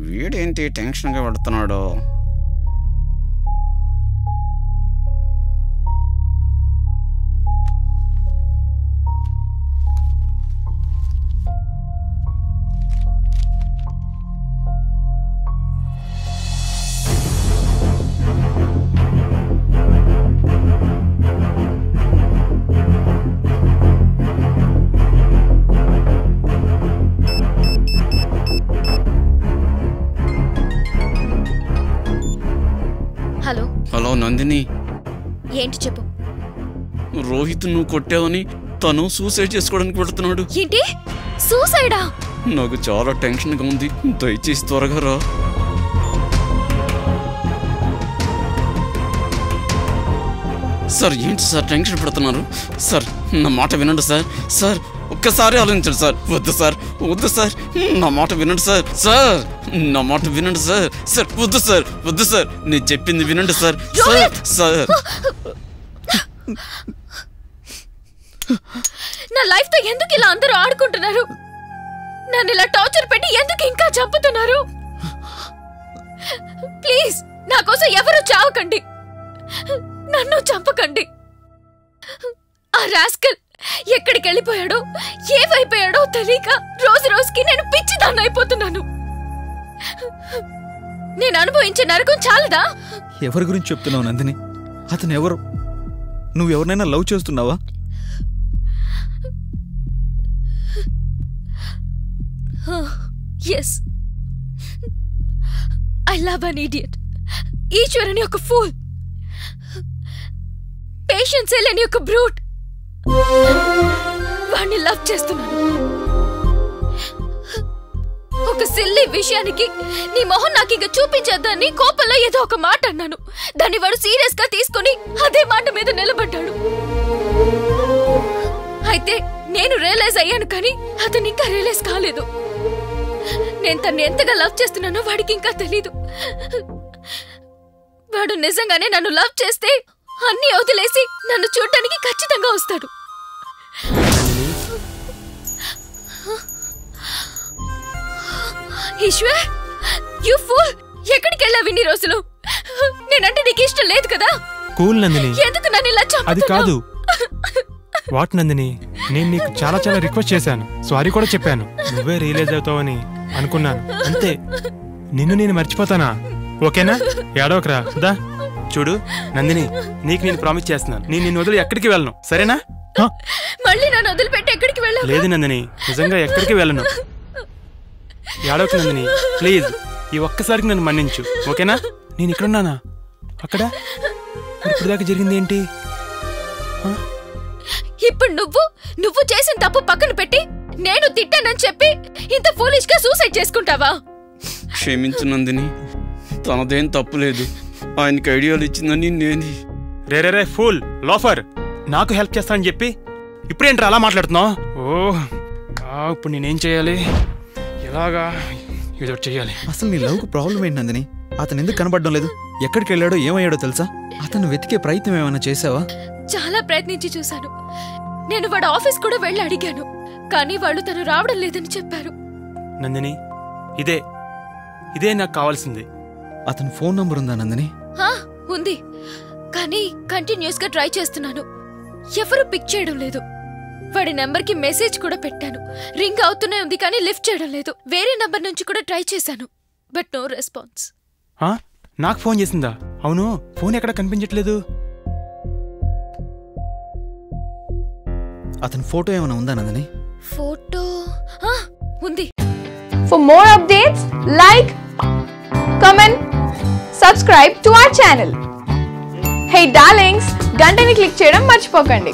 వీడేంటి టెన్షన్గా పడుతున్నాడు? హలో నందిని, ఏంటి చెప్పు. రోహిత్ నువ్వు కొట్టావని తను సూసైడ్ చేసుకోవడానికి వెళ్తున్నాడు. ఏంటి సూసైడా? నాకు చాలా టెన్షన్గా ఉంది, దయచేసి త్వరగా రా. సార్ ఏంటి సార్ టెన్షన్ పడుతున్నారు? సార్ నా మాట వినండి సార్. సార్ ఒక్కసారి ఆలోచించండి సార్. వద్దు సార్, వద్దు సార్, నా మాట వినండి సార్. సార్ నా మాట వినండి సార్. సార్ వద్దు సార్, వద్దు సార్, నేను చెప్పింది వినండి సార్. సార్ సార్ నా లైఫ్ తో ఎందుకు ఇలా అందరూ ఆడుకుంటున్నారు? నన్ను ఇలా టార్చర్ పెట్టి ఎందుకు ఇంకా చంపుతున్నారు? ప్లీజ్ నా కోసం ఎవరు చావకండి, నన్ను చంపకండి. ఆ రాస్కల్ ఎక్కడికి వెళ్ళిపోయాడో, ఏమైపోయాడో తెలియక రోజు రోజుకి నేను పిచ్చిదాన్ని అయిపోతున్నాను. నేను అనుభవించే నరకం చాలదా? ఎవరి గురించి చెప్తున్నావు నందిని? అతను ఎవరు? నువ్వెవరినైనా లవ్ చేస్తున్నావా? Yes, I love an idiot. Eshwar అని ఒక ఫూల్, పేషెన్స్ లేని ఒక బ్రూట్. వాణ్ణి లవ్ చేస్తున్నాను. ఒక సిల్లీ విషయానికి నీ మొహం నాకు ఇక చూపించేద్దాన్ని కోపంలో ఏదో ఒక మాట అన్నాను. దాన్ని వాడు సీరియస్ గా తీసుకుని అదే మాట మీద నిలబడ్డాడు. అయితే నేను రియలైజ్ అయ్యాను, కానీ అతను ఇంకా రియలైజ్ కాలేదు. నేను తన్ని ఎంతగా లవ్ చేస్తున్నానో వాడికి ఇంకా తెలీదు. వాడు నిజంగానే నన్ను లవ్ చేస్తే అన్ని వదిలేసి నన్ను చూడటానికి ఖచ్చితంగా వస్తాడు. ఈశ్వర్, యు ఫూల్, ఎక్కడికి వెళ్ళావు ఇన్ని రోజులు? నేనంటే నీకు ఇష్టం లేదు కదా? కూల్ నందిని, ఎందుకు నన్ను ఇలా చంపుతున్నావు? అది కాదు. వాట్ నందిని, నేను నీకు చాలా చాలా రిక్వెస్ట్ చేశాను, సారీ కూడా చెప్పాను. నువ్వే రియలైజ్ అవుతావని అనుకున్నాను, అంతే. నిన్ను నేను మర్చిపోతానా? ఓకేనా? ఏడవకరా. దా చూడు నందిని, నీకు నేను ప్రామిస్ చేస్తున్నాను, నేను నిన్ను వదిలి ఎక్కడికి వెళ్ళను, సరేనా? మళ్ళీ నన్ను వదిలిపెట్టి ఎక్కడికి వెళ్ళావు? లేదు నందిని, నిజంగా ఎక్కడికి వెళ్ళను. ఏడవకు నందిని, ప్లీజ్ ఈ ఒక్కసారికి నన్ను మన్నించు, ఓకేనా? నేను ఇక్కడున్నానా? అక్కడ ఇప్పుడు దాకా జరిగింది ఏంటి? ఇప్పుడు నువ్వు చేసిన తప్పు పక్కన పెట్టి నేను తిట్టానని చెప్పి ఇంత ఫూలిష్ గా సూసైడ్ చేసుకుంటావా? క్షమించు నందిని, తనదేం తప్పు లేదు. ఆయనకి ఐడియాలు ఇచ్చిందని నేను. రే ఫూల్ లోఫర్, నాకు హెల్ప్ చేస్తానని చెప్పి ఇప్పుడేంట్రా అలా మాట్లాడుతున్నావు? ఇప్పుడు నేనేం చేయాలి? ఎలాగా ఏదో చెయ్యాలి. అసలు నీ లవ్ కు ప్రాబ్లం ఏంటి నందిని? అతను ఎందుకు కనబడడం లేదు? ఎక్కడికి వెళ్ళాడో ఏమయ్యాడో తెలుసా? అతను వెతికే ప్రయత్నం ఏమైనా చేసావా? చాలా ప్రయత్నించి చూశాను. నేను వాడు ఆఫీస్ కూడా వెళ్ళి అడిగాను, కానీ వాళ్ళు తను రావడం లేదని చెప్పారు. నందిని, ఇదే నాకు కావాల్సింది. అతని ఫోన్ నంబర్ ఉందా నందిని? ఉంది, కానీ కంటిన్యూస్ గా ట్రై చేస్తున్నాను, ఎవరు పిక్ చేయడం లేదు. వాడి నెంబర్ కి మెసేజ్ కూడా పెట్టాను, రింగ్ అవుతూనే ఉంది కానీ లిఫ్ట్ చేయడం లేదు. వేరే నంబర్ నుంచి కూడా ట్రై చేశాను, బట్ నో రెస్పాన్స్. నాకు ఫోన్ చేసిందా? అవును, ఫోన్ ఎక్కడ కనిపించట్లేదు. అతని ఫోటో ఏమైనా ఉందా నందిని? ఫోటో ఉంది. For more updates, like, comment, subscribe to our channel. Hey darlings, గంటని click చేయడం మర్చిపోకండి.